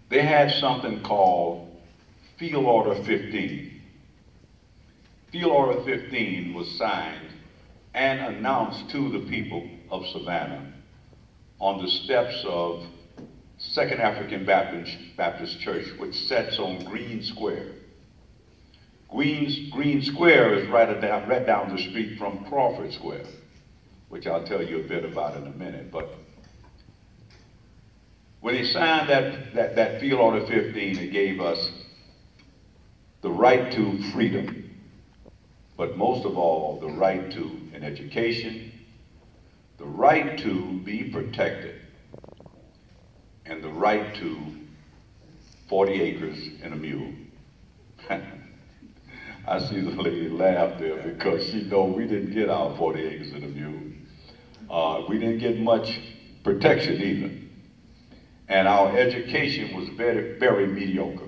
they had something called Field Order 15. Field Order 15 was signed and announced to the people of Savannah on the steps of Second African Baptist Church, which sits on Green Square. Green Square is right down the street from Crawford Square, which I'll tell you a bit about in a minute. But when he signed that Field Order 15, it gave us the right to freedom, but most of all, the right to an education, the right to be protected, and the right to 40 acres and a mule. I see the lady laugh there because she knows we didn't get our 40 acres and a mule. We didn't get much protection either. And our education was very, very mediocre.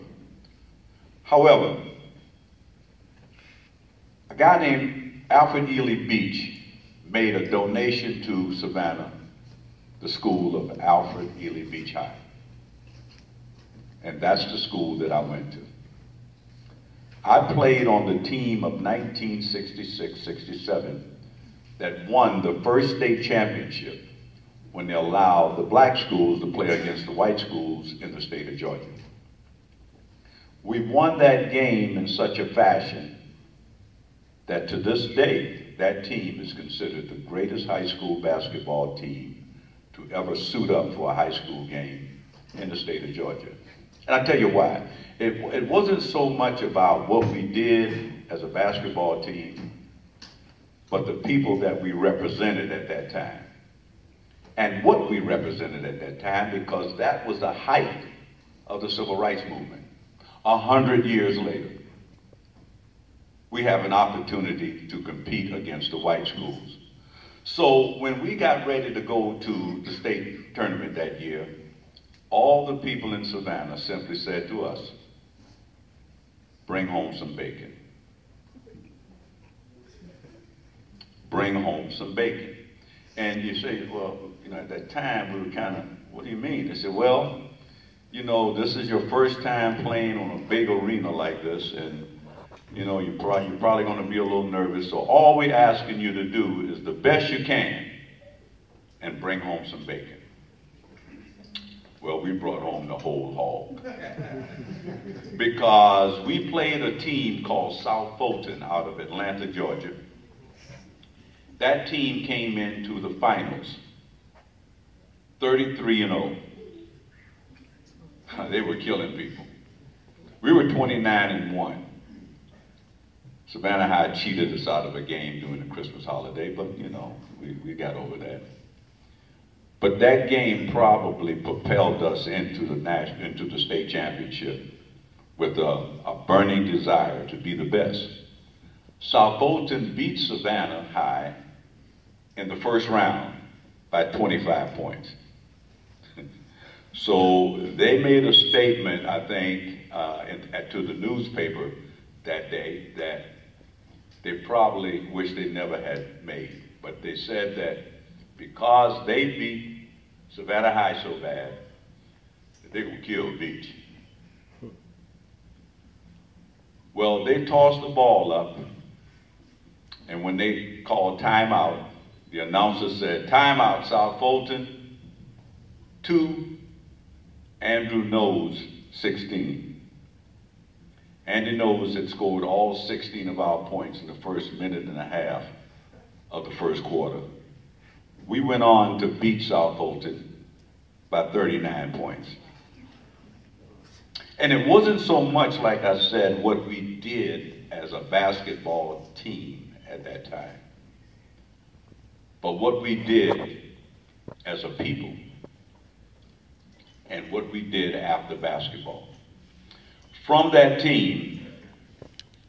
However, a guy named Alfred Ely Beach made a donation to Savannah, the school of Alfred Ely Beach High. And that's the school that I went to. I played on the team of 1966-67 that won the first state championship when they allowed the black schools to play against the white schools in the state of Georgia. We won that game in such a fashion that to this day, that team is considered the greatest high school basketball team to ever suit up for a high school game in the state of Georgia. And I'll tell you why. It wasn't so much about what we did as a basketball team, but the people that we represented at that time. And what we represented at that time, because that was the height of the civil rights movement. 100 years later, we have an opportunity to compete against the white schools. So when we got ready to go to the state tournament that year, all the people in Savannah simply said to us, bring home some bacon. Bring home some bacon. And you say, well, you know, at that time we were kind of, what do you mean? They said, well, you know, this is your first time playing on a big arena like this, and you know, you're probably going to be a little nervous. So all we're asking you to do is the best you can and bring home some bacon. Well, we brought home the whole hog. Because we played a team called South Fulton out of Atlanta, Georgia. That team came into the finals, 33-0. They were killing people. We were 29-1. Savannah High cheated us out of a game during the Christmas holiday, but you know, we got over that. But that game probably propelled us into the state championship with a burning desire to be the best. South Fulton beat Savannah High in the first round by 25 points. So they made a statement, I think, to the newspaper that day that they probably wish they never had made. But they said that because they beat Savannah High so bad, that they would kill Beach. Well, they tossed the ball up, and when they called timeout, the announcer said, timeout, South Fulton, 2, Andrew Knowles, 16. Andy Knowles had scored all 16 of our points in the first minute and a half of the first quarter. We went on to beat South Fulton by 39 points. And it wasn't so much, like I said, what we did as a basketball team at that time, but what we did as a people and what we did after basketball. From that team,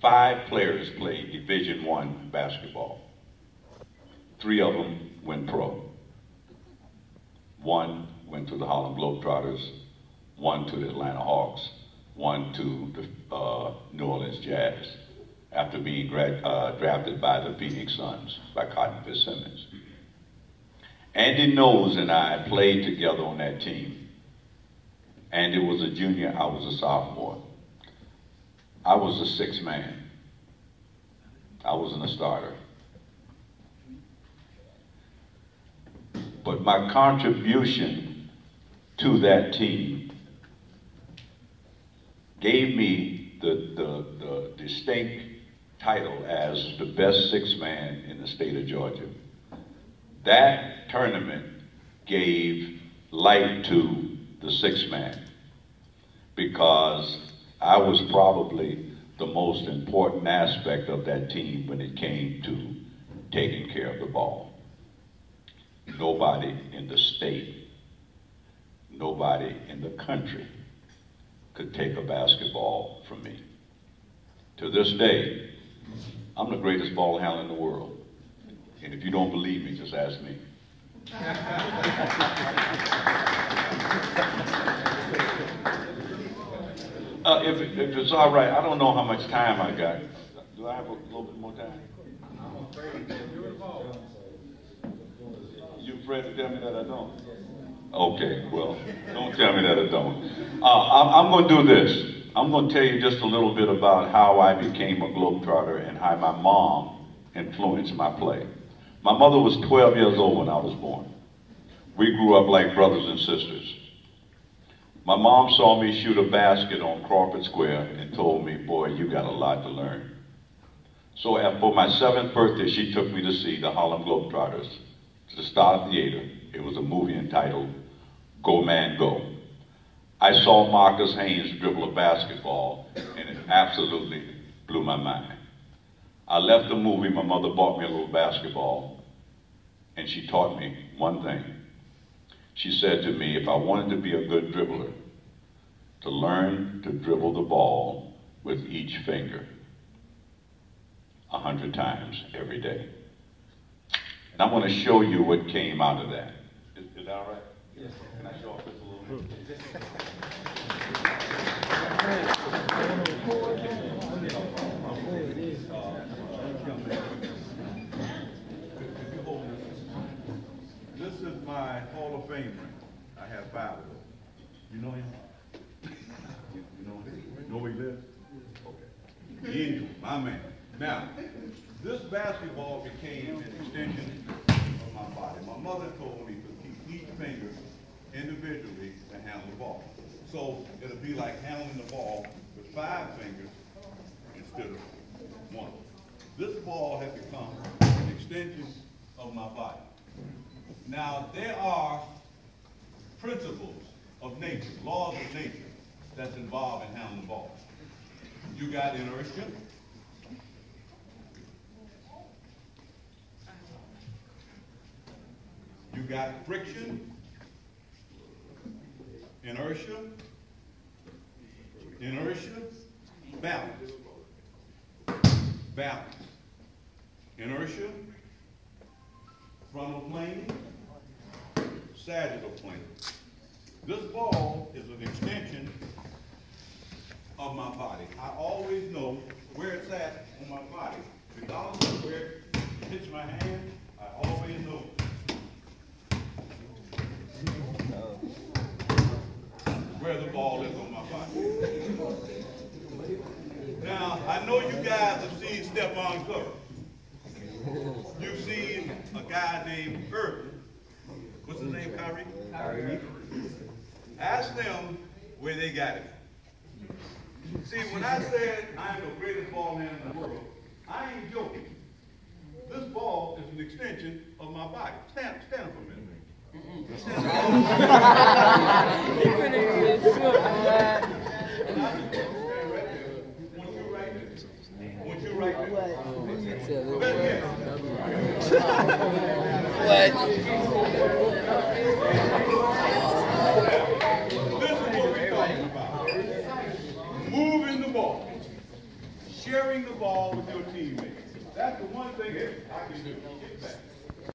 5 players played Division I basketball. 3 of them went pro. 1 went to the Harlem Globetrotters, 1 to the Atlanta Hawks, 1 to the New Orleans Jazz, after being drafted by the Phoenix Suns by Cotton Fitzsimmons. Andy Knowles and I played together on that team. and it was a junior, I was a sophomore. I was the sixth man. I wasn't a starter. But my contribution to that team gave me the distinct title as the best sixth man in the state of Georgia. That tournament gave light to the sixth man because I was probably the most important aspect of that team when it came to taking care of the ball. Nobody in the state, nobody in the country could take a basketball from me. To this day, I'm the greatest ball handler in the world. And if you don't believe me, just ask me. If it's all right, I don't know how much time I got. Do I have a little bit more time? You afraid to tell me that I don't? Okay, well, don't tell me that I don't. I'm going to do this. I'm going to tell you just a little bit about how I became a Globetrotter and how my mom influenced my play. My mother was 12 years old when I was born. We grew up like brothers and sisters. My mom saw me shoot a basket on Crawford Square and told me, boy, you got a lot to learn. So for my 7th birthday, she took me to see the Harlem Globetrotters to the Star Theater. It was a movie entitled Go Man Go. I saw Marcus Haynes dribble a basketball, and it absolutely blew my mind. I left the movie, my mother bought me a little basketball, and she taught me one thing. She said to me, if I wanted to be a good dribbler, to learn to dribble the ball with each finger 100 times every day. And I'm going to show you what came out of that. Is that all right? Yes. Can I show off this a little bit? This is my Hall of Fame ring. I have 5 of them. You know him? You know him? You know where he lives? Okay. Angel, my man. Now, this basketball became an extension of my body. My mother told me to keep each finger individually to handle the ball. So it'll be like handling the ball with 5 fingers instead of 1. This ball has become an extension of my body. Now, there are principles of nature, laws of nature, that's involved in handling the ball. You got inertia. You got friction, inertia, balance, inertia, frontal plane, sagittal plane. This ball is an extension of my body. I always know where it's at on my body. Regardless of where it hits my hand, I always know where the ball is on my body. Now, I know you guys have seen Stephon Curry. You've seen a guy named Irvin. What's his name, Kyrie? Kyrie. Ask them where they got it. See, when I said I'm the greatest ball handler in the world, I ain't joking. This ball is an extension of my body. Stand up for a minute. Stand up. Want you right there. What? This is what we're talking about. Moving the ball. Sharing the ball with your teammates. That's the one thing I can do. Get back.